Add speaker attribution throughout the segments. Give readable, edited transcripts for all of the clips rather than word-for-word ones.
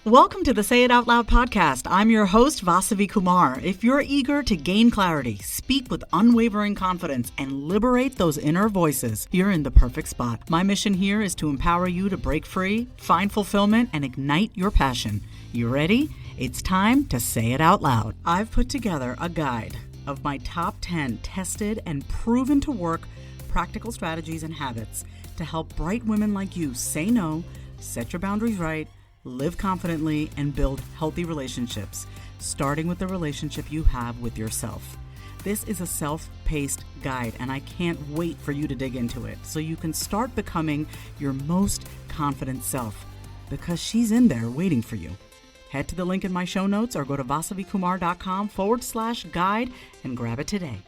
Speaker 1: Welcome to the Say It Out Loud podcast. I'm your host, Vasavi Kumar. If you're eager to gain clarity, speak with unwavering confidence, and liberate those inner voices, you're in the perfect spot. My mission here is to empower you to break free, find fulfillment, and ignite your passion. You ready? It's time to say it out loud. I've put together a guide of my top 10 tested and proven to work practical strategies and habits to help bright women like you say no, set your boundaries right, live confidently, and build healthy relationships, starting with the relationship you have with yourself. This is a self-paced guide, and I can't wait for you to dig into it so you can start becoming your most confident self, because she's in there waiting for you. Head to the link in my show notes or go to vasavikumar.com/guide and grab it today.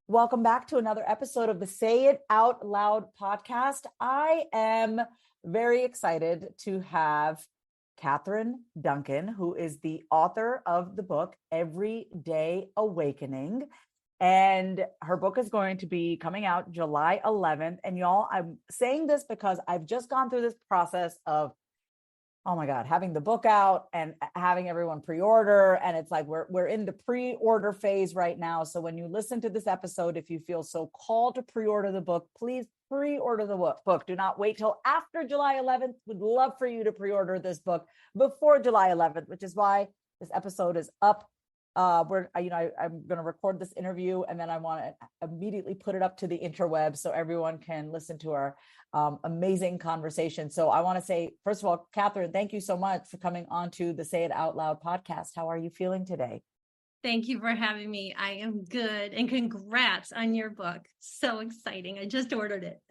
Speaker 1: Welcome back to another episode of the Say It Out Loud podcast. I am very excited to have Catherine Duncan, who is the author of the book, Everyday Awakening. And her book is going to be coming out July 11th. And y'all, I'm saying this because I've just gone through this process of, oh my God, having the book out and having everyone pre-order. And it's like, we're in the pre-order phase right now. So when you listen to this episode, if you feel so called to pre-order the book, please pre-order the book. Do not wait till after July 11th. We'd love for you to pre-order this book before July 11th, which is why this episode is up. I'm going to record this interview, and then I want to immediately put it up to the interweb so everyone can listen to our amazing conversation. So I want to say, first of all, Catherine, thank you so much for coming on to the Say It Out Loud podcast. How are you feeling today?
Speaker 2: Thank you for having me. I am good. And congrats on your book. So exciting. I just ordered it.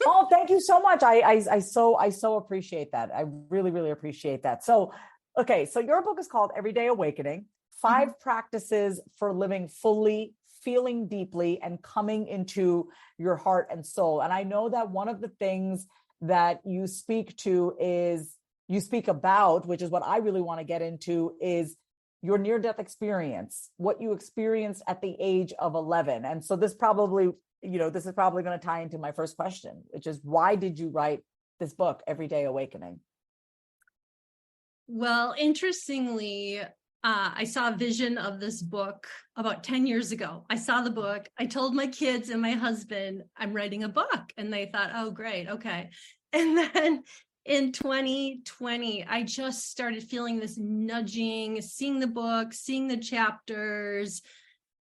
Speaker 1: Oh, thank you so much. I so appreciate that. I really, really appreciate that. So, okay. So your book is called Everyday Awakening: 5 practices for living fully, feeling deeply, and coming into your heart and soul. And I know that one of the things that you speak about, which is what I really want to get into, is your near-death experience, what you experienced at the age of 11. And so this is probably going to tie into my first question, which is, why did you write this book, Everyday Awakening?
Speaker 2: Well, interestingly, I saw a vision of this book about 10 years ago. I saw the book. I told my kids and my husband, I'm writing a book. And they thought, oh, great. Okay. And then in 2020, I just started feeling this nudging, seeing the book, seeing the chapters.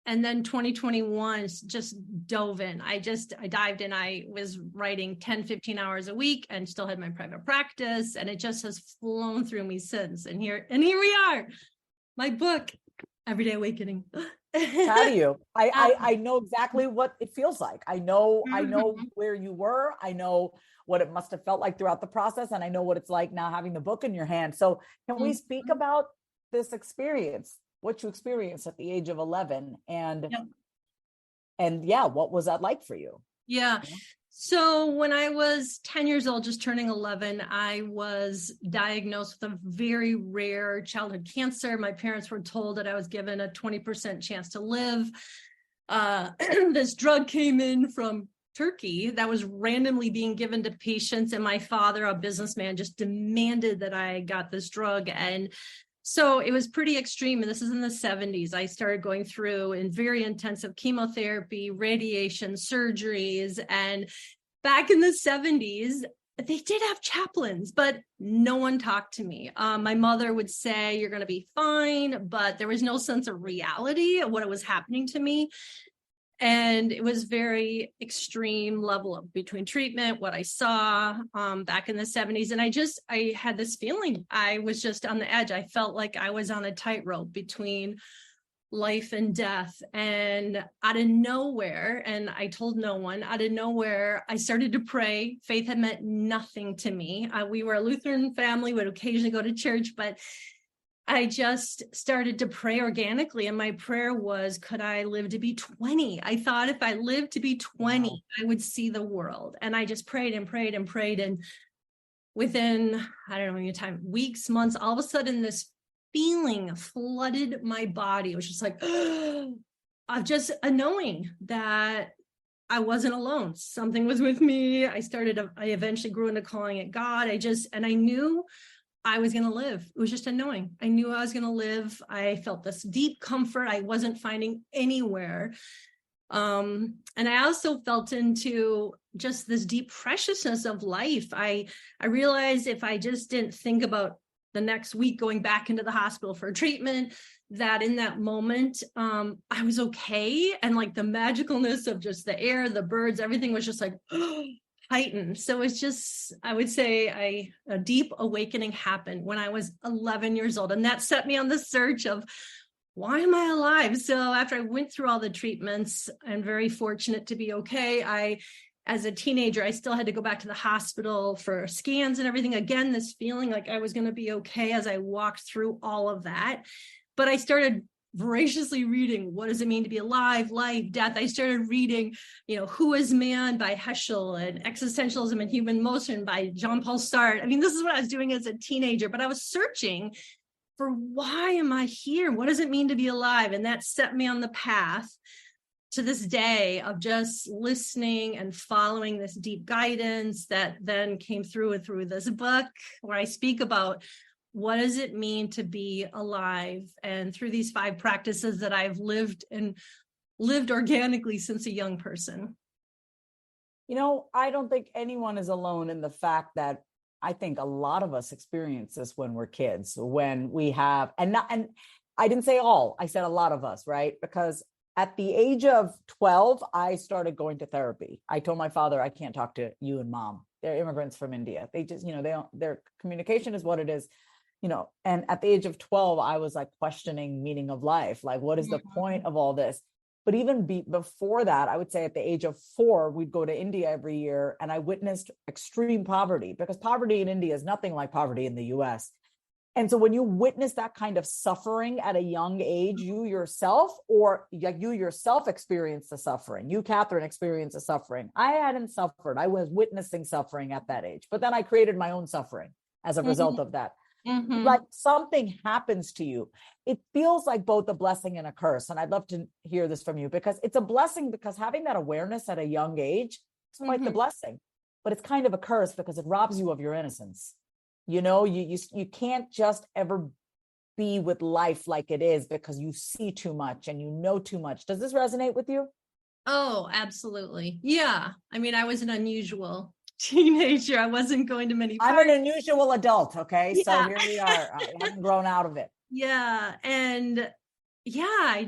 Speaker 2: And then 2021 just dove in. I dived in. I was writing 10, 15 hours a week and still had my private practice. And it just has flown through me since. And here we are. My book, Everyday Awakening.
Speaker 1: Proud of you. I know exactly what it feels like. I know where you were. I know what it must have felt like throughout the process. And I know what it's like now having the book in your hand. So can we speak about this experience, what you experienced at the age of 11? And what was that like for you?
Speaker 2: Yeah. So when I was 10 years old, just turning 11, I was diagnosed with a very rare childhood cancer. My parents were told that I was given a 20% chance to live. This drug came in from Turkey that was randomly being given to patients. And my father, a businessman, just demanded that I got this drug. And so it was pretty extreme. And this is in the 70s. I started going through in very intensive chemotherapy, radiation, surgeries. And back in the 70s, they did have chaplains, but no one talked to me. My mother would say, you're going to be fine, but there was no sense of reality of what was happening to me. And it was very extreme level of between treatment, what I saw back in the 70s. And I had this feeling I was just on the edge. I felt like I was on a tightrope between life and death. And out of nowhere, and I told no one, out of nowhere, I started to pray. Faith had meant nothing to me. We were a Lutheran family, would occasionally go to church, but I just started to pray organically. And my prayer was, could I live to be 20? I thought if I lived to be 20, wow, I would see the world. And I just prayed and prayed and prayed. And within, I don't know, any time, weeks, months, all of a sudden this feeling flooded my body. It was just like, of just a knowing that I wasn't alone. Something was with me. I eventually grew into calling it God. And I knew I was going to live. It was just a knowing. I knew I was going to live. I felt this deep comfort I wasn't finding anywhere. And I also felt into just this deep preciousness of life. I realized if I just didn't think about the next week going back into the hospital for treatment, that in that moment, I was okay. And like the magicalness of just the air, the birds, everything was just like heightened. So it's just, I would say a deep awakening happened when I was 11 years old. And that set me on the search of, why am I alive? So after I went through all the treatments, I'm very fortunate to be okay. As a teenager, I still had to go back to the hospital for scans and everything. Again, this feeling like I was going to be okay as I walked through all of that. But I started voraciously reading, what does it mean to be alive, life, death? I started reading, Who is Man by Heschel and Existentialism and Human Motion by Jean-Paul Sartre. I mean, this is what I was doing as a teenager, but I was searching for why am I here? What does it mean to be alive? And that set me on the path to this day of just listening and following this deep guidance that then came through this book where I speak about what does it mean to be alive? And through these 5 practices that I've lived organically since a young person.
Speaker 1: I don't think anyone is alone in the fact that I think a lot of us experience this when we're kids, when we have, and I didn't say all, I said a lot of us, right? Because at the age of 12, I started going to therapy. I told my father, I can't talk to you and mom. They're immigrants from India. They just, their communication is what it is, and at the age of 12, I was like questioning meaning of life. Like, what is the point of all this? But even before that, I would say at the age of 4, we'd go to India every year, and I witnessed extreme poverty, because poverty in India is nothing like poverty in the US. And so when you witness that kind of suffering at a young age, you yourself experience the suffering. You, Catherine, experienced the suffering. I hadn't suffered. I was witnessing suffering at that age, but then I created my own suffering as a result of that. Like something happens to you. It feels like both a blessing and a curse. And I'd love to hear this from you, because it's a blessing because having that awareness at a young age is quite the blessing, but it's kind of a curse because it robs you of your innocence. You can't just ever be with life like it is because you see too much and you know too much. Does this resonate with you?
Speaker 2: Oh, absolutely. Yeah. I mean, I was an unusual teenager. I wasn't going to many parties.
Speaker 1: I'm an unusual adult. Okay. Yeah. So here we are. I haven't grown out of it.
Speaker 2: Yeah. And yeah,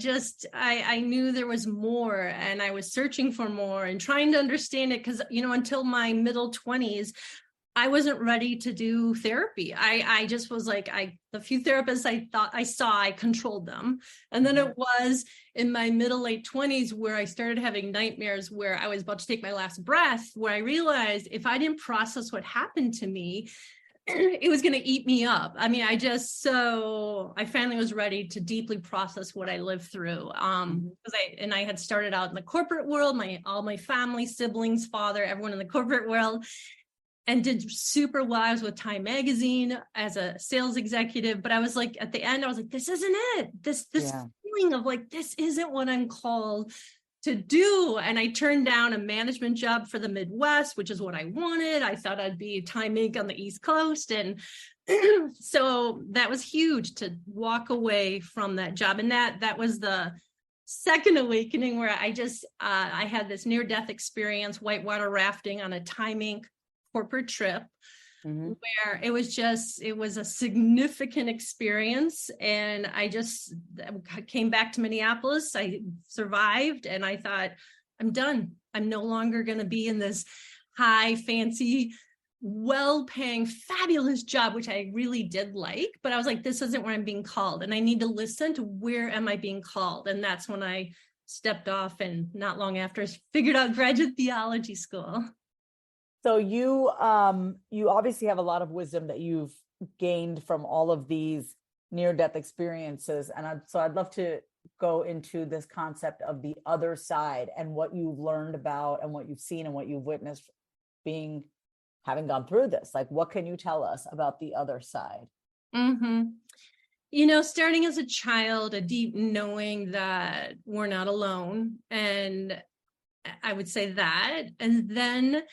Speaker 2: I knew there was more, and I was searching for more and trying to understand it. Cause until my middle 20s, I wasn't ready to do therapy. I just was like, the few therapists I saw, I controlled them. And then it was in my late 20s where I started having nightmares where I was about to take my last breath, where I realized if I didn't process what happened to me, it was going to eat me up. I mean, I finally was ready to deeply process what I lived through. Because I had started out in the corporate world, all my family, siblings, father, everyone in the corporate world, and did super well. I was with Time Magazine as a sales executive, but I was like, at the end, I was like, this isn't it. This feeling of like, this isn't what I'm called to do. And I turned down a management job for the Midwest, which is what I wanted. I thought I'd be Time Inc. on the East Coast. And so that was huge to walk away from that job. And that was the second awakening where I had this near-death experience, whitewater rafting on a Time Inc. corporate trip, where it was a significant experience. And I just came back to Minneapolis. I survived, and I thought, I'm done. I'm no longer going to be in this high, fancy, well-paying, fabulous job, which I really did like. But I was like, this isn't where I'm being called. And I need to listen to where am I being called? And that's when I stepped off, and not long after, figured out graduate theology school.
Speaker 1: So you obviously have a lot of wisdom that you've gained from all of these near-death experiences. And I'd love to go into this concept of the other side and what you've learned about and what you've seen and what you've witnessed having gone through this. Like, what can you tell us about the other side?
Speaker 2: Starting as a child, a deep knowing that we're not alone. And I would say that. And then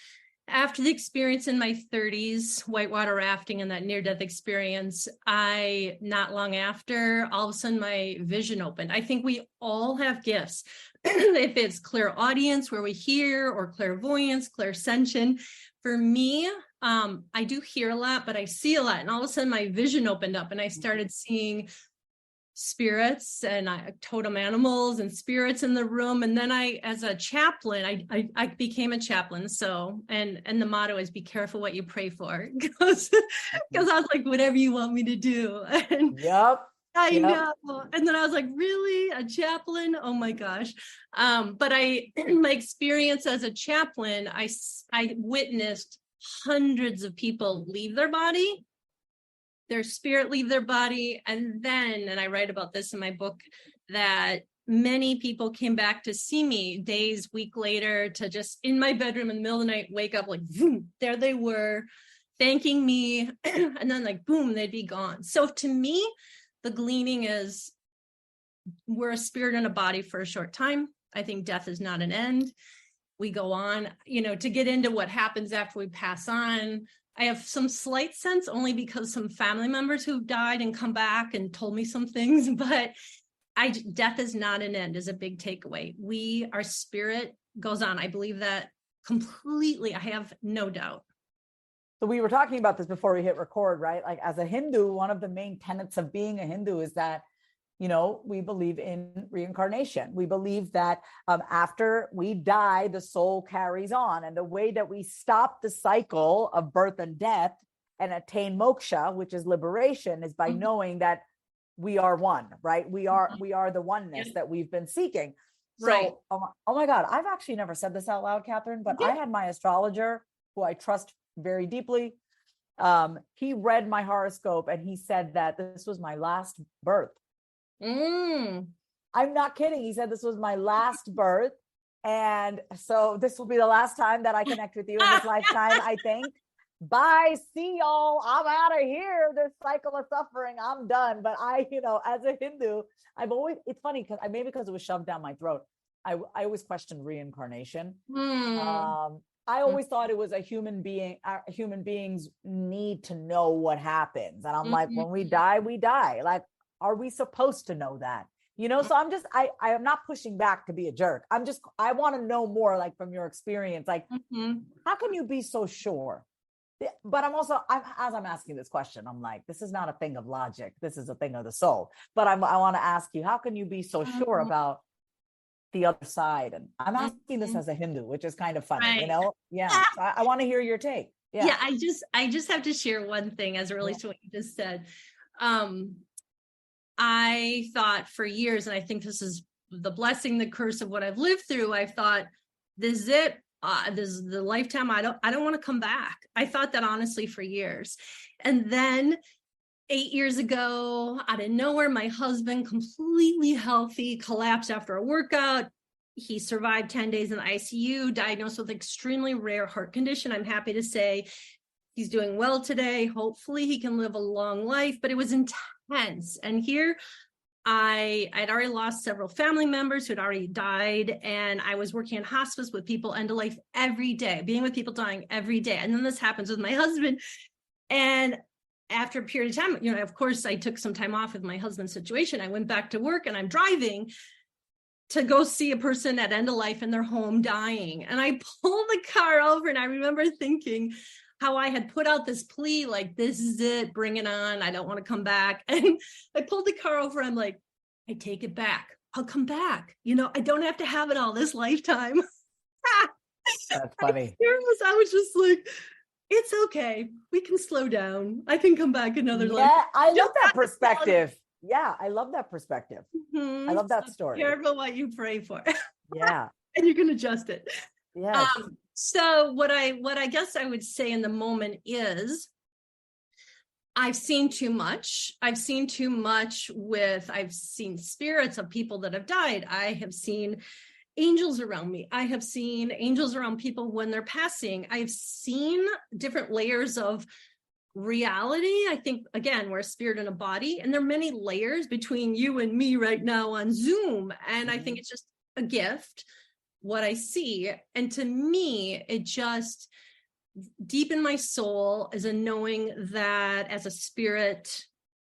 Speaker 2: after the experience in my 30s, whitewater rafting and that near-death experience, not long after, all of a sudden my vision opened. I think we all have gifts. If it's clairaudience, where we hear, or clairvoyance, clairsentient. For me, I do hear a lot, but I see a lot. And all of a sudden my vision opened up and I started seeing spirits and totem animals and spirits in the room. And then as a chaplain, I became a chaplain. So, and the motto is be careful what you pray for, because I was like, whatever you want me to do. And I know. And then I was like, really, a chaplain? Oh my gosh. But my experience as a chaplain, I witnessed hundreds of people leave their body, their spirit leave their body. And I write about this in my book, that many people came back to see me days, week later, to just in my bedroom in the middle of the night, wake up like, boom, there they were, thanking me. And then like, boom, they'd be gone. So to me, the gleaning is, we're a spirit in a body for a short time. I think death is not an end. We go on, to get into what happens after we pass on. I have some slight sense, only because some family members who've died and come back and told me some things, but death is not an end is a big takeaway. Our spirit goes on. I believe that completely. I have no doubt.
Speaker 1: So we were talking about this before we hit record, right? Like, as a Hindu, one of the main tenets of being a Hindu is that, we believe in reincarnation. We believe that after we die, the soul carries on. And the way that we stop the cycle of birth and death and attain moksha, which is liberation, is by knowing that we are one, right? We are the oneness that we've been seeking. So,
Speaker 2: right.
Speaker 1: Oh my God, I've actually never said this out loud, Catherine, but I had my astrologer, who I trust very deeply. He read my horoscope and he said that this was my last birth. I'm not kidding. He said this was my last birth. And so this will be the last time that I connect with you in this lifetime, I think. Bye. See y'all. I'm out of here. This cycle of suffering, I'm done. But as a Hindu, it's funny because it was shoved down my throat. I always questioned reincarnation. I always thought it was human beings need to know what happens. And I'm like, when we die, we die. Like, are we supposed to know that? So I am not pushing back to be a jerk. I want to know more, like, from your experience, like, how can you be so sure? But as I'm asking this question, I'm like, this is not a thing of logic. This is a thing of the soul. But I want to ask you, how can you be so sure about the other side? And I'm asking this as a Hindu, which is kind of funny,
Speaker 2: right.
Speaker 1: Yeah. So I want to hear your take.
Speaker 2: Yeah. I just have to share one thing as it relates to what you just said. I thought for years, and I think this is the blessing, the curse of what I've lived through. I thought, this is it. This is the lifetime. I don't want to come back. I thought that honestly for years. And then 8 years ago, out of nowhere, my husband, completely healthy, collapsed after a workout. He survived 10 days in the ICU, diagnosed with extremely rare heart condition. I'm happy to say he's doing well today. Hopefully he can live a long life, but it was intense. And here I'd already lost several family members who had already died. And I was working in hospice with people end of life every day, being with people dying every day. And then this happens with my husband. And after a period of time, of course, I took some time off with my husband's situation. I went back to work and I'm driving to go see a person at end of life in their home dying. And I pulled the car over and I remember thinking how I had put out this plea, like, this is it, bring it on. I don't want to come back. And I pulled the car over. I'm like, I take it back. I'll come back. I don't have to have it all this lifetime.
Speaker 1: That's funny.
Speaker 2: I was just like, it's okay. We can slow down. I can come back another life.
Speaker 1: Yeah, I love that perspective. Yeah, I love that perspective. I love that story.
Speaker 2: Careful what you pray for.
Speaker 1: Yeah.
Speaker 2: And you can adjust it.
Speaker 1: Yeah.
Speaker 2: So what I guess I would say in the moment is I've seen too much. I've seen spirits of people that have died. I have seen angels around me. I have seen angels around people when they're passing. I've seen different layers of reality. I think, again, we're a spirit in a body, and there are many layers between you and me right now on Zoom. And I think it's just a gift what I see. And to me, it just deep in my soul is a knowing that as a spirit,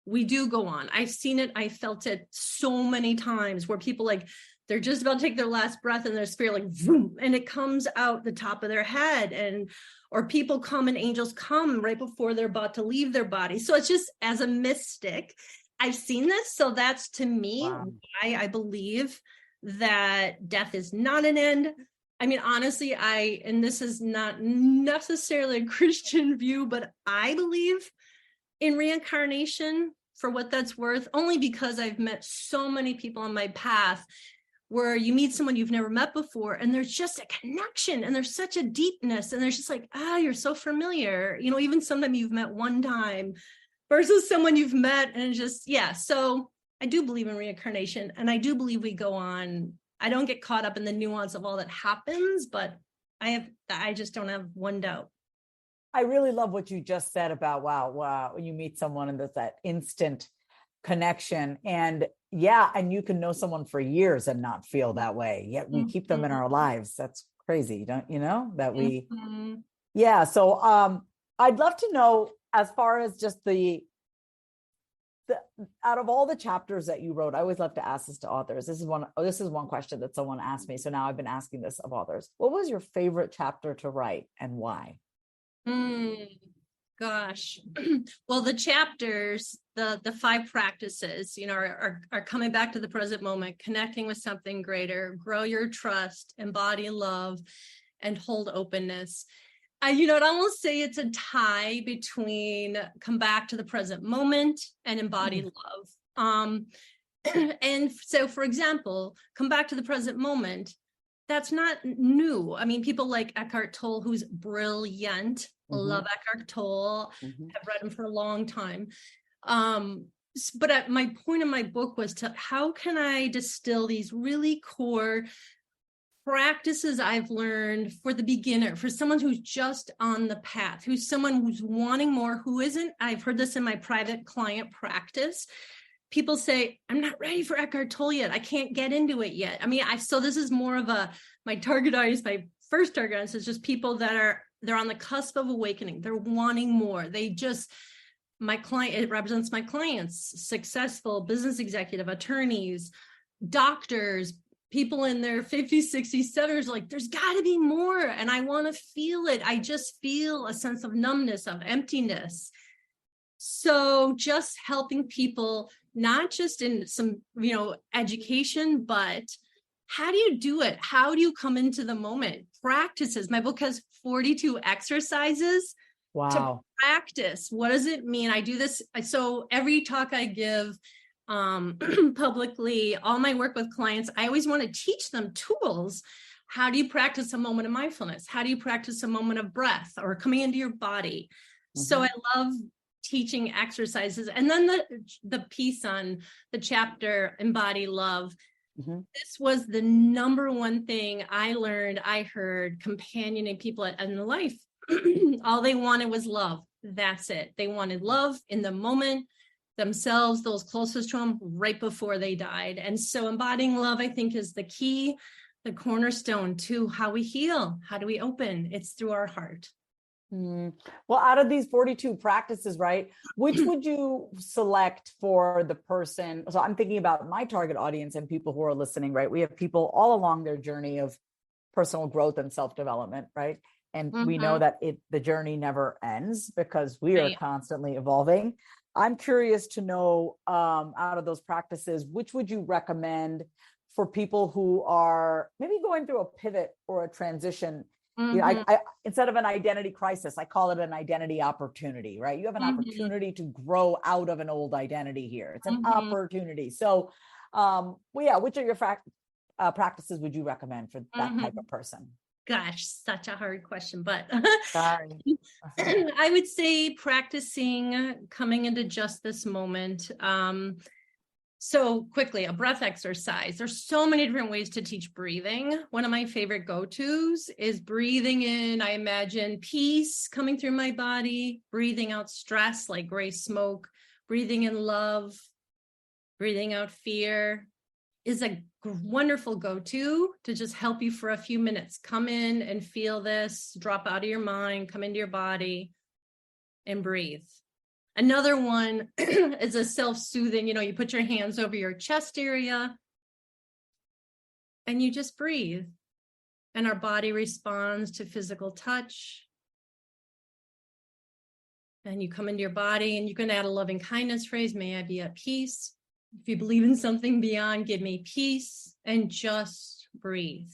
Speaker 2: we do go on. I've seen it. I felt it so many times where people like, they're just about to take their last breath and their spirit like, vroom, and it comes out the top of their head, or people come and angels come right before they're about to leave their body. So it's just, as a mystic, I've seen this. So that's, to me,
Speaker 1: Wow.
Speaker 2: why I believe that death is not an end. I mean, honestly, and this is not necessarily a Christian view, but I believe in reincarnation for what that's worth, only because I've met so many people on my path where you meet someone you've never met before, and there's just a connection, and there's such a deepness, and there's just like, you're so familiar, even sometimes you've met one time versus someone you've met, and just, yeah. So I do believe in reincarnation, and I do believe we go on. I don't get caught up in the nuance of all that happens, but I just don't have one doubt.
Speaker 1: I really love what you just said about, wow, when you meet someone and there's that instant connection. And yeah, and you can know someone for years and not feel that way, yet we keep them in our lives. That's crazy, don't you know, that we, yeah. So I'd love to know, as far as just the out of all the chapters that you wrote, I always love to ask this to authors. This is one question that someone asked me. So now I've been asking this of authors. What was your favorite chapter to write and why?
Speaker 2: Gosh. Well, the chapters, the 5 practices, are coming back to the present moment, connecting with something greater, grow your trust, embody love, and hold openness. I'd almost say it's a tie between come back to the present moment and embody love. And so, for example, come back to the present moment. That's not new. I mean, people like Eckhart Tolle, who's brilliant. Love Eckhart Tolle. Have read him for a long time. But my point in my book was how can I distill these really core practices I've learned for the beginner, for someone who's just on the path, who's someone who's wanting more, who isn't. I've heard this in my private client practice. People say, I'm not ready for Eckhart Tolle yet. I can't get into it yet. I mean, so this is more of my target audience, my first target audience is just people that they're on the cusp of awakening. They're wanting more. it represents my clients, successful business executive, attorneys, doctors, people in their 50s, 60s, 70s, like, there's got to be more. And I want to feel it. I just feel a sense of numbness, of emptiness. So just helping people, not just in some, education, but how do you do it? How do you come into the moment? Practices. My book has 42 exercises to practice. What does it mean? I do this. So every talk I give publicly, all my work with clients, I always want to teach them tools. How do you practice a moment of mindfulness? How do you practice a moment of breath or coming into your body? So I love teaching exercises. And then the piece on the chapter, Embody Love. This was the number one thing I heard companioning people in life. All they wanted was love. That's it. They wanted love in the moment, themselves, those closest to them, right before they died. And so embodying love, I think, is the key, the cornerstone to how we heal. How do we open? It's through our heart.
Speaker 1: Well, out of these 42 practices, right, which would you select for the person? So I'm thinking about my target audience and people who are listening, right? We have people all along their journey of personal growth and self-development, right? And we know that the journey never ends because we are constantly evolving. I'm curious to know, out of those practices, which would you recommend for people who are maybe going through a pivot or a transition? I instead of an identity crisis, I call it an identity opportunity, right? You have an opportunity to grow out of an old identity here. It's an opportunity. So, which of your practices would you recommend for that type of person?
Speaker 2: Gosh, such a hard question, but
Speaker 1: Sorry.
Speaker 2: I would say practicing coming into just this moment. So quickly, a breath exercise. There's so many different ways to teach breathing. One of my favorite go-tos is breathing in. I imagine peace coming through my body, breathing out stress like gray smoke, breathing in love, breathing out fear, is a wonderful go-to to just help you for a few minutes. Come in and feel this, drop out of your mind, come into your body and breathe. Another one is a self-soothing, you put your hands over your chest area and you just breathe. And our body responds to physical touch. And you come into your body and you can add a loving kindness phrase, may I be at peace. If you believe in something beyond, give me peace, and just breathe.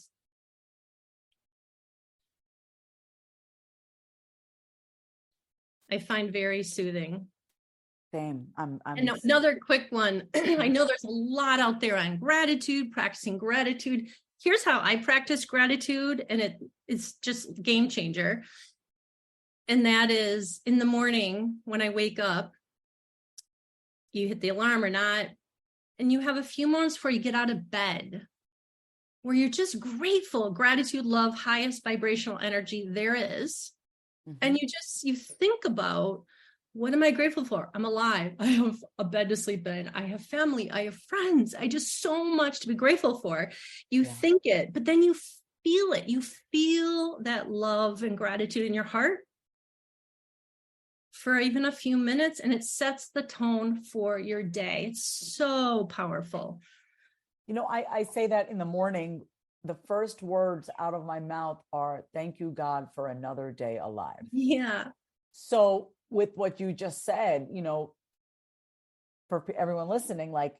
Speaker 2: I find very soothing.
Speaker 1: Same. I'm
Speaker 2: And another quick one. I know there's a lot out there on gratitude, practicing gratitude. Here's how I practice gratitude, and it's just game changer. And that is in the morning when I wake up, you hit the alarm or not, and you have a few moments before you get out of bed where you're just grateful, gratitude, love, highest vibrational energy there is. Mm-hmm. And you think about, what am I grateful for? I'm alive. I have a bed to sleep in. I have family. I have friends. I just so much to be grateful for. You think it, but then you feel it. You feel that love and gratitude in your heart for even a few minutes, and it sets the tone for your day. It's so powerful.
Speaker 1: I say that in the morning, the first words out of my mouth are, thank you, God, for another day alive.
Speaker 2: Yeah.
Speaker 1: So with what you just said, for everyone listening, like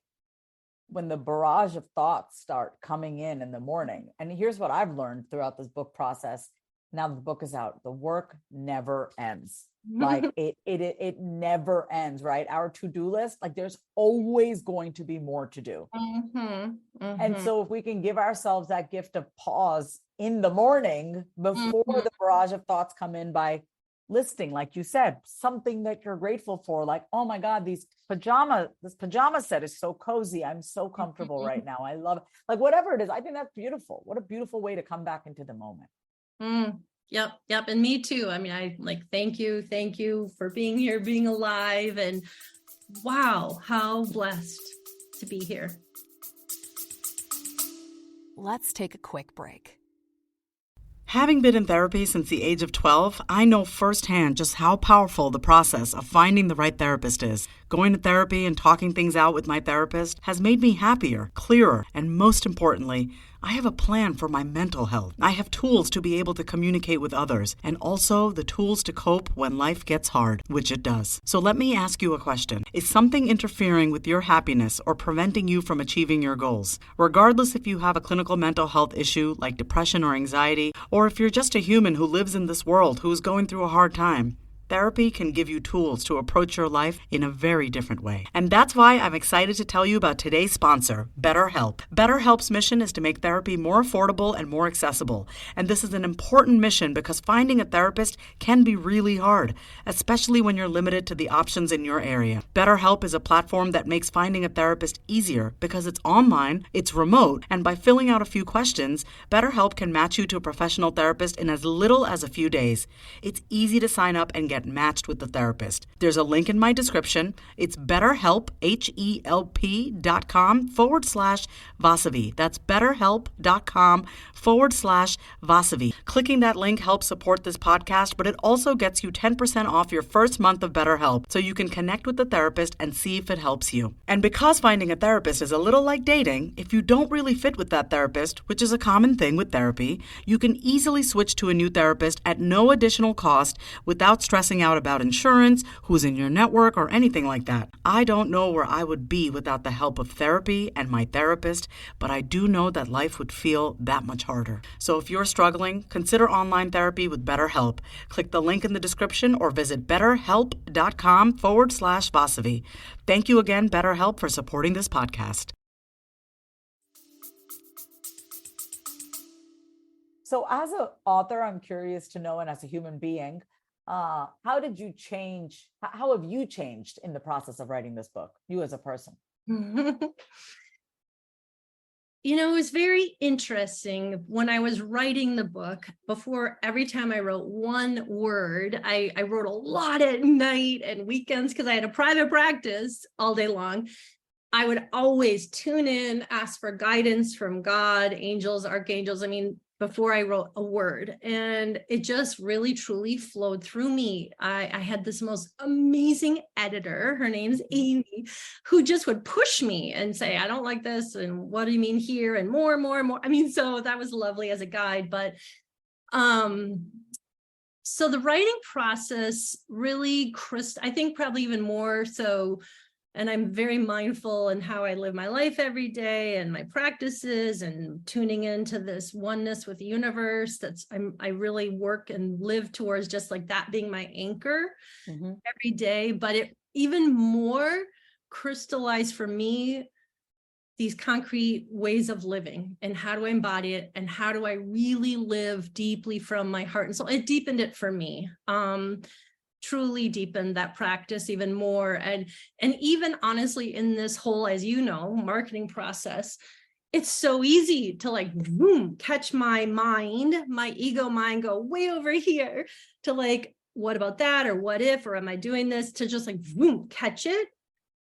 Speaker 1: when the barrage of thoughts start coming in the morning, and here's what I've learned throughout this book process. Now the book is out, the work never ends. Like it never ends, right? Our to-do list, like there's always going to be more to do. Mm-hmm, mm-hmm. And so if we can give ourselves that gift of pause in the morning before the barrage of thoughts come in by listing, like you said, something that you're grateful for, like, oh my God, this pajama set is so cozy. I'm so comfortable right now. I love it. Like whatever it is, I think that's beautiful. What a beautiful way to come back into the moment.
Speaker 2: Yep. And me too. I mean, I thank you for being here, being alive, and wow, how blessed to be here.
Speaker 3: Let's take a quick break.
Speaker 4: Having been in therapy since the age of 12, I know firsthand just how powerful the process of finding the right therapist is. Going to therapy and talking things out with my therapist has made me happier, clearer, and most importantly, I have a plan for my mental health. I have tools to be able to communicate with others, and also the tools to cope when life gets hard, which it does. So let me ask you a question. Is something interfering with your happiness or preventing you from achieving your goals? Regardless if you have a clinical mental health issue like depression or anxiety, or if you're just a human who lives in this world who is going through a hard time, therapy can give you tools to approach your life in a very different way. And that's why I'm excited to tell you about today's sponsor, BetterHelp. BetterHelp's mission is to make therapy more affordable and more accessible. And this is an important mission because finding a therapist can be really hard, especially when you're limited to the options in your area. BetterHelp is a platform that makes finding a therapist easier because it's online, it's remote, and by filling out a few questions, BetterHelp can match you to a professional therapist in as little as a few days. It's easy to sign up and get matched with the therapist. There's a link in my description. It's BetterHelp, HELP.com/Vasavi. That's BetterHelp.com/Vasavi. Clicking that link helps support this podcast, but it also gets you 10% off your first month of BetterHelp, so you can connect with the therapist and see if it helps you. And because finding a therapist is a little like dating, if you don't really fit with that therapist, which is a common thing with therapy, you can easily switch to a new therapist at no additional cost without stressing out about insurance, who's in your network, or anything like that. I don't know where I would be without the help of therapy and my therapist, but I do know that life would feel that much harder. So if you're struggling, consider online therapy with BetterHelp. Click the link in the description or visit betterhelp.com/Vasavi. Thank you again, BetterHelp, for supporting this podcast.
Speaker 1: So as an author, I'm curious to know, and as a human being, how have you changed in the process of writing this book, you as a person?
Speaker 2: It was very interesting when I was writing the book. Before, every time I wrote one word, I wrote a lot at night and weekends because I had a private practice all day long. I would always tune in, ask for guidance from God, angels, archangels. I mean, before I wrote a word, and it just really truly flowed through me. I had this most amazing editor, her name's Amy, who just would push me and say, I don't like this, and what do you mean here, and more and more and more. I mean, so that was lovely as a guide. But so the writing process really, I think probably even more so, and I'm very mindful in how I live my life every day and my practices, and tuning into this oneness with the universe. I really work and live towards just like that being my anchor every day. But it even more crystallized for me these concrete ways of living, and how do I embody it, and how do I really live deeply from my heart and soul. It deepened it for me. Truly deepened that practice even more. And even honestly, in this whole, as you know, marketing process, it's so easy to like, boom, catch my mind, my ego mind go way over here to like, what about that? Or what if, or am I doing this, to just like, boom, catch it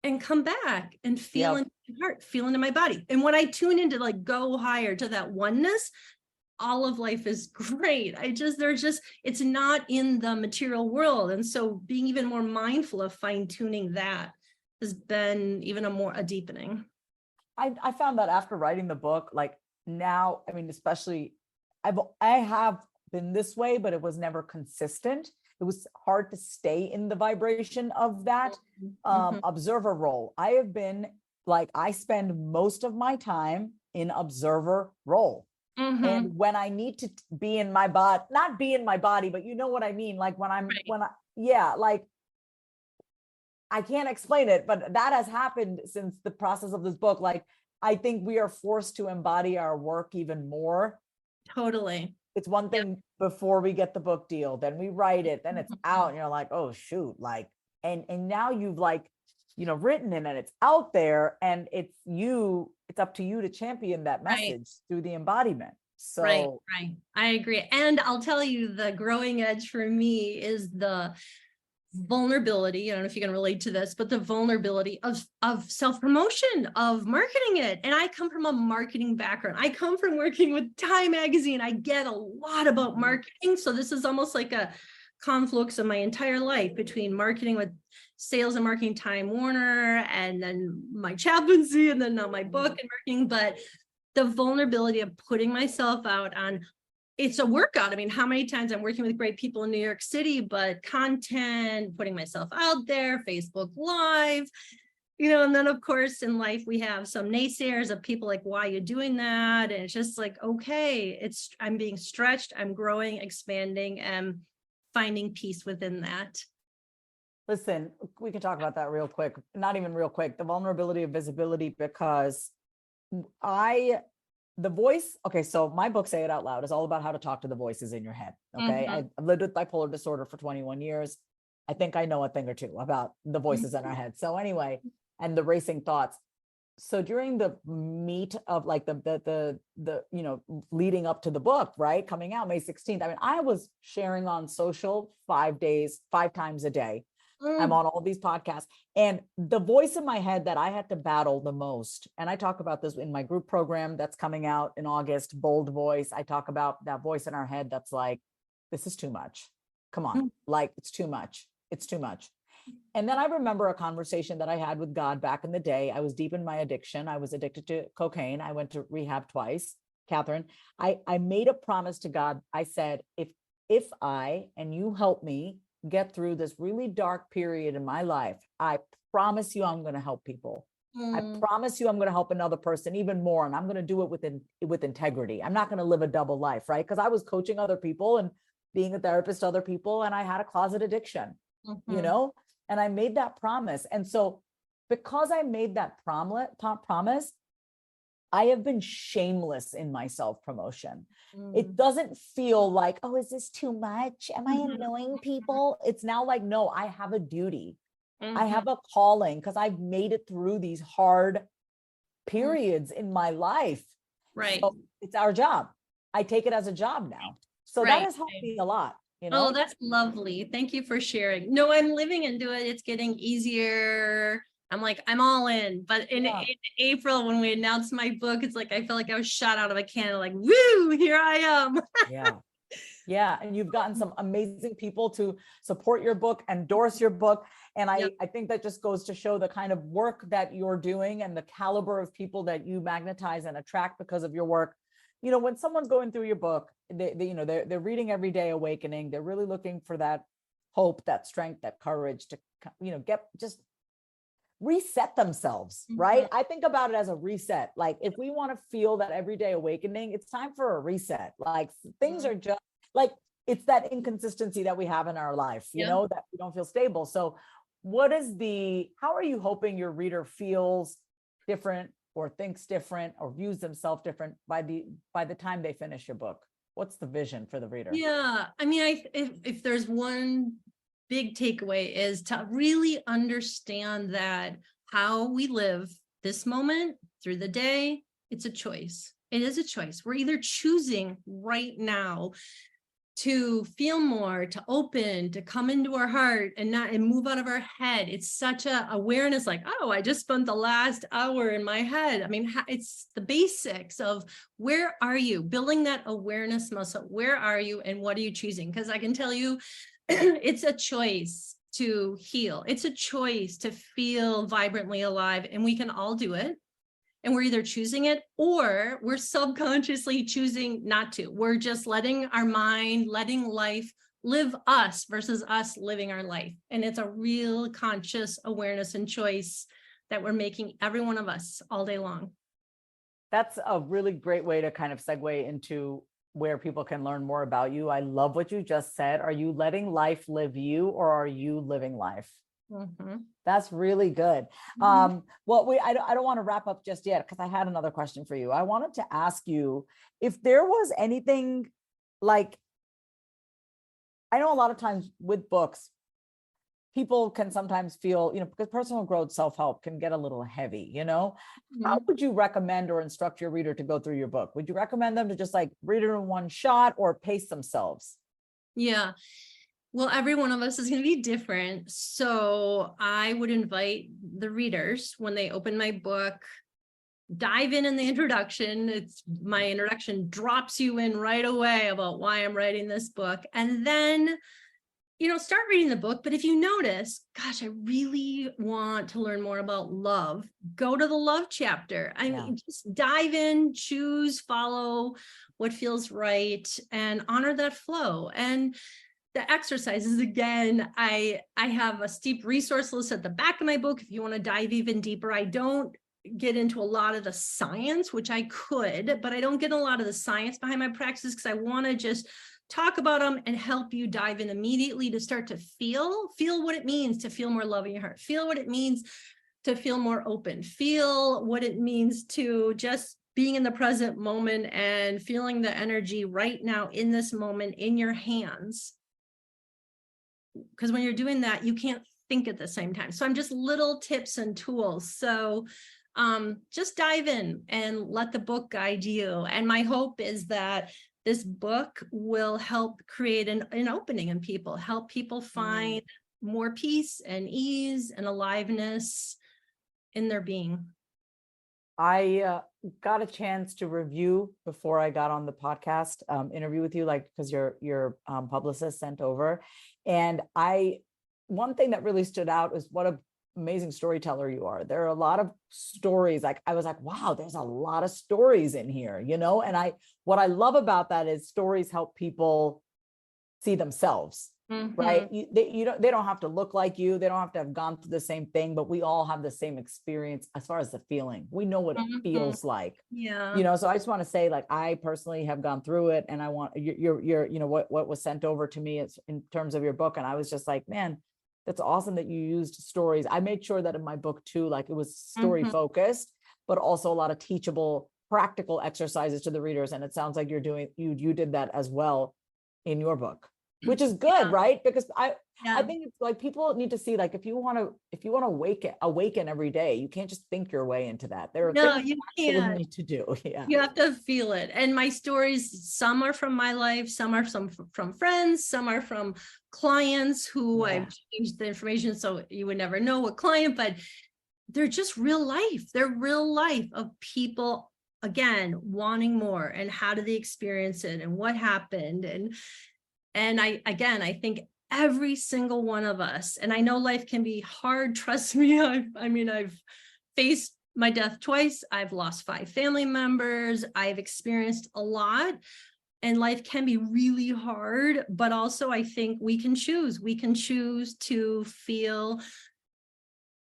Speaker 2: and come back and feel into my heart, feel into my body. And when I tune into like, go higher to that oneness, all of life is great. It's not in the material world. And so being even more mindful of fine tuning that has been even a deepening.
Speaker 1: I found that after writing the book, like now, I mean, especially I have been this way, but it was never consistent. It was hard to stay in the vibration of that observer role. I have been like, I spend most of my time in observer role. And when I need to be in my body, not be in my body, but you know what I mean? Like like I can't explain it, but that has happened since the process of this book. Like, I think we are forced to embody our work even more.
Speaker 2: Totally.
Speaker 1: It's one thing before we get the book deal, then we write it, then it's out, and you're like, oh shoot, like, and now you've like, you know, written it and it's out there, and it's up to you to champion that message through the embodiment. So
Speaker 2: right. I agree. And I'll tell you, the growing edge for me is the vulnerability. I don't know if you can relate to this, but the vulnerability of self-promotion, of marketing it. And I come from a marketing background. I come from working with Time Magazine. I get a lot about marketing. So this is almost like a conflux of my entire life between marketing with sales and marketing, Time Warner, and then my chaplaincy, and then now my book and marketing. But the vulnerability of putting myself out on, it's a workout. I mean, how many times I'm working with great people in New York City, but content, putting myself out there, Facebook Live, you know, and then of course in life we have some naysayers of people like, why are you doing that? And it's just like, okay, I'm being stretched, I'm growing, expanding, and finding peace within that.
Speaker 1: Listen, we can talk about that real quick, not even real quick, the vulnerability of visibility, because the voice, okay, so my book, Say It Out Loud, is all about how to talk to the voices in your head. Okay. I've lived with bipolar disorder for 21 years. I think I know a thing or two about the voices in our head. So anyway, and the racing thoughts. So during the meat of like the you know, leading up to the book, right, coming out May 16th, I mean, I was sharing on social 5 times a day. I'm on all these podcasts, and the voice in my head that I had to battle the most, and I talk about this in my group program that's coming out in August, Bold Voice. I talk about that voice in our head that's like, this is too much. Come on, like, it's too much. It's too much. And then I remember a conversation that I had with God back in the day. I was deep in my addiction. I was addicted to cocaine. I went to rehab twice. Catherine, I made a promise to God. I said, if I, and you help me get through this really dark period in my life, I promise you I'm going to help people. I promise you I'm going to help another person even more, and I'm going to do it with integrity. I'm not going to live a double life, right? Because I was coaching other people and being a therapist to other people, and I had a closet addiction, you know, and I made that promise. And so because I made that promise, I have been shameless in my self-promotion. It doesn't feel like, oh, is this too much? Am I annoying people? It's now like, no, I have a duty. I have a calling, because I've made it through these hard periods in my life.
Speaker 2: Right.
Speaker 1: So it's our job. I take it as a job now. So that has helped me a lot. You know?
Speaker 2: Oh, that's lovely. Thank you for sharing. No, I'm living into it. It's getting easier. I'm like, I'm all in. But in
Speaker 1: Yeah.
Speaker 2: April, when we announced my book, it's like I felt like I was shot out of a cannon, like, woo, here I am.
Speaker 1: Yeah. Yeah. And you've gotten some amazing people to support your book, endorse your book. And
Speaker 2: Yep.
Speaker 1: I think that just goes to show the kind of work that you're doing and the caliber of people that you magnetize and attract because of your work. You know, when someone's going through your book, they're reading Everyday Awakening. They're really looking for that hope, that strength, that courage to, get just reset themselves, right? I think about it as a reset. Like if we want to feel that everyday awakening, it's time for a reset. Like things are just like, it's that inconsistency that we have in our life, that we don't feel stable. So how are you hoping your reader feels different or thinks different or views themselves different by the time they finish your book? What's the vision for the reader?
Speaker 2: Yeah. I mean, if there's one big takeaway is to really understand that how we live this moment through the day, it's a choice. It is a choice. We're either choosing right now to feel more, to open, to come into our heart and move out of our head. It's such a awareness, like, oh, I just spent the last hour in my head. I mean, it's the basics of where are you? Building that awareness muscle. Where are you and what are you choosing? Because I can tell you, it's a choice to heal. It's a choice to feel vibrantly alive, and we can all do it. And we're either choosing it or we're subconsciously choosing not to. We're just letting our mind, letting life live us versus us living our life. And it's a real conscious awareness and choice that we're making, every one of us, all day long.
Speaker 1: That's a really great way to kind of segue into where people can learn more about you. I love what you just said. Are you letting life live you, or are you living life? That's really good. Well, I don't want to wrap up just yet because I had another question for you. I wanted to ask you if there was anything, like, I know a lot of times with books, people can sometimes feel, because personal growth, self-help can get a little heavy, How would you recommend or instruct your reader to go through your book? Would you recommend them to just like read it in one shot or pace themselves?
Speaker 2: Yeah. Well, every one of us is going to be different. So I would invite the readers, when they open my book, dive in the introduction. My introduction drops you in right away about why I'm writing this book. And then, start reading the book. But if you notice, gosh, I really want to learn more about love, go to the love chapter. I mean, just dive in, choose, follow what feels right, and honor that flow. And the exercises, again, I have a steep resource list at the back of my book if you want to dive even deeper. I don't get into a lot of the science, which I could, but I don't get a lot of the science behind my practices because I want to just talk about them and help you dive in immediately to start to feel what it means to feel more love in your heart, feel what it means to feel more open, feel what it means to just being in the present moment and feeling the energy right now in this moment in your hands. Because when you're doing that, you can't think at the same time. So I'm just little tips and tools. So just dive in and let the book guide you. And my hope is that this book will help create an opening in people, help people find more peace and ease and aliveness in their being.
Speaker 1: I got a chance to review before I got on the podcast interview with you, like, because your publicist sent over. And one thing that really stood out is what an amazing storyteller you are. There are a lot of stories. Like, I was like, wow, there's a lot of stories in here, and what I love about that is stories help people see themselves. Right. They don't have to look like you. They don't have to have gone through the same thing, but we all have the same experience as far as the feeling. We know what it feels like.
Speaker 2: Yeah.
Speaker 1: So I just want to say, like, I personally have gone through it, and I want your what was sent over to me is in terms of your book. And I was just like, man, that's awesome that you used stories. I made sure that in my book too, like, it was story focused, but also a lot of teachable, practical exercises to the readers. And it sounds like you did that as well in your book, which is good, right? Because I think it's like, people need to see, like, if you want to awaken every day, you can't just think your way into that. There are things you actually need to do. Yeah.
Speaker 2: You have to feel it. And my stories, some are from my life, some are from friends, some are from clients who I've changed the information so you would never know what client, but they're just real life. They're real life of people, again, wanting more, and how do they experience it, and what happened. And I think every single one of us, and I know life can be hard, trust me. I've faced my death twice. I've lost 5 family members. I've experienced a lot, and life can be really hard, but also I think we can choose to feel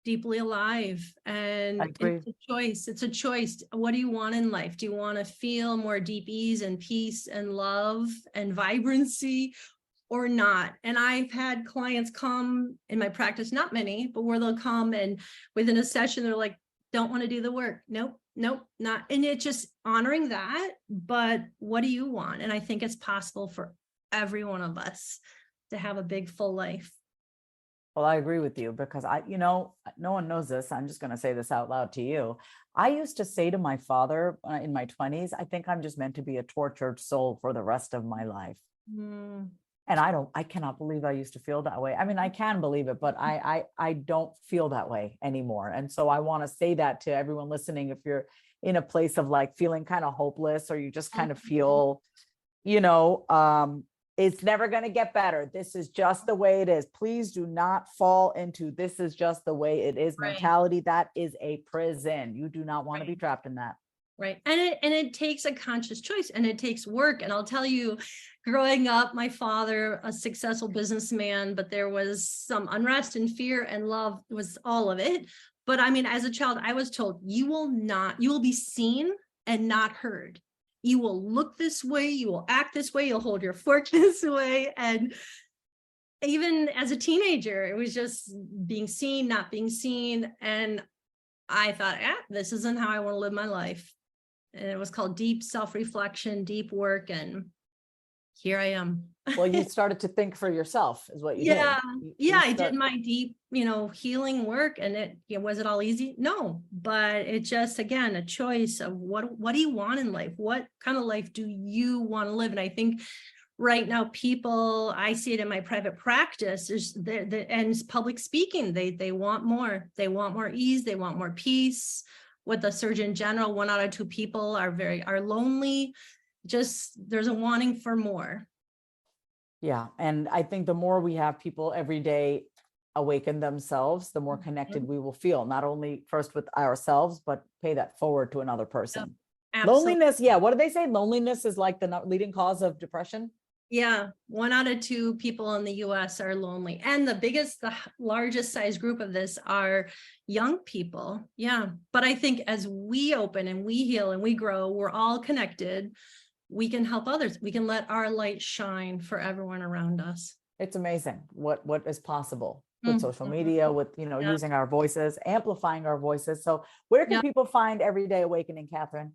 Speaker 2: deeply alive. And it's a choice. What do you want in life? Do you want to feel more deep ease and peace and love and vibrancy, or not? And I've had clients come in my practice, not many, but where they'll come and within a session, they're like, don't want to do the work. Nope, not. And it's just honoring that. But what do you want? And I think it's possible for every one of us to have a big, full life.
Speaker 1: Well, I agree with you, because no one knows this. I'm just going to say this out loud to you. I used to say to my father in my 20s, I think I'm just meant to be a tortured soul for the rest of my life. And I cannot believe I used to feel that way. I mean, I can believe it, but I don't feel that way anymore. And so I want to say that to everyone listening. If you're in a place of like feeling kind of hopeless, or you just kind of feel, it's never going to get better. This is just the way it is. Please do not fall into this is just the way it is mentality. That is a prison. You do not want to be trapped in that.
Speaker 2: Right. And it takes a conscious choice, and it takes work. And I'll tell you, growing up, my father, a successful businessman, but there was some unrest and fear, and love was all of it. But I mean, as a child, I was told you will be seen and not heard. You will look this way, you will act this way, you'll hold your fork this way. And even as a teenager, it was just being seen, not being seen. And I thought, this isn't how I want to live my life. And it was called deep self-reflection, deep work. And here I am.
Speaker 1: Well, you started to think for yourself is what you did.
Speaker 2: I did my deep, healing work. And was it all easy? No, but it just, again, a choice of what do you want in life? What kind of life do you want to live? And I think right now, people, I see it in my private practice, and public speaking, they want more. They want more ease. They want more peace. With the Surgeon General, 1 out of 2 people are lonely. Just there's a wanting for more.
Speaker 1: Yeah. And I think the more we have people every day awaken themselves, the more connected we will feel, not only first with ourselves, but pay that forward to another person.
Speaker 2: Absolutely.
Speaker 1: Loneliness. Yeah. What do they say? Loneliness is like the leading cause of depression.
Speaker 2: Yeah. 1 out of 2 people in the US are lonely. And the largest size group of this are young people. Yeah. But I think as we open and we heal and we grow, we're all connected. We can help others. We can let our light shine for everyone around us.
Speaker 1: It's amazing what is possible with social media, with, using our voices, amplifying our voices. So where can people find Everyday Awakening, Catherine?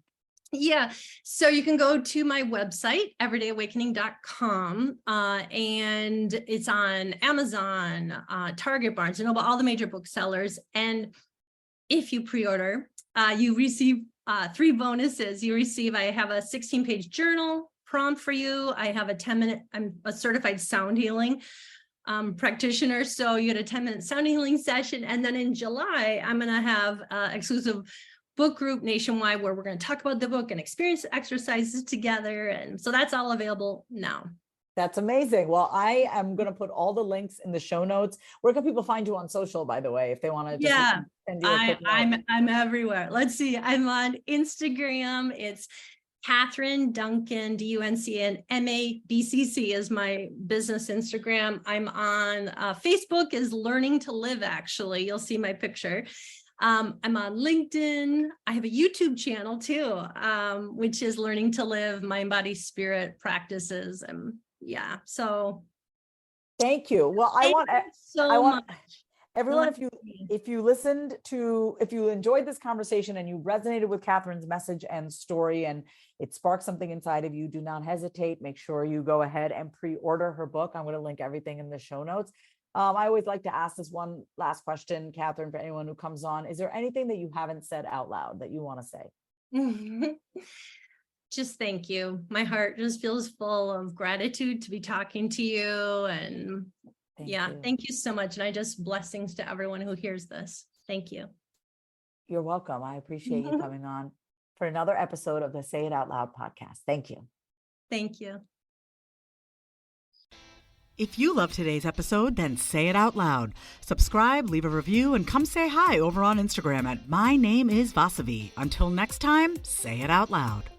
Speaker 2: Yeah. So you can go to my website, everydayawakening.com, and it's on Amazon, Target, Barnes & Noble, all the major booksellers. And if you pre-order, you receive 3 bonuses. I have a 16-page journal prompt for you. I have a 10-minute, I'm a certified sound healing practitioner. So you get a 10-minute sound healing session. And then in July, I'm going to have exclusive book group nationwide where we're going to talk about the book and experience exercises together. And so that's all available now.
Speaker 1: That's amazing. Well, I am going to put all the links in the show notes. Where can people find you on social, by the way, if they want to just send you a quick note?
Speaker 2: I'm everywhere. Let's see. I'm on Instagram. It's Catherine Duncan, Duncan, MABCC is my business Instagram. I'm on Facebook is Learning to Live, actually. You'll see my picture. I'm on LinkedIn. I have a YouTube channel too, which is Learning to Live, Mind, Body, Spirit Practices. So
Speaker 1: thank you. Well, I want everyone, if you enjoyed this conversation and you resonated with Catherine's message and story and it sparked something inside of you, do not hesitate. Make sure you go ahead and pre-order her book. I'm going to link everything in the show notes. I always like to ask this one last question, Catherine, for anyone who comes on. Is there anything that you haven't said out loud that you want to say?
Speaker 2: Just thank you. My heart just feels full of gratitude to be talking to you. And thank you so much. And blessings to everyone who hears this. Thank you.
Speaker 1: You're welcome. I appreciate you coming on for another episode of the Say It Out Loud podcast. Thank you.
Speaker 2: Thank you.
Speaker 4: If you love today's episode, then say it out loud. Subscribe, leave a review, and come say hi over on Instagram at My Name is Vasavi. Until next time, say it out loud.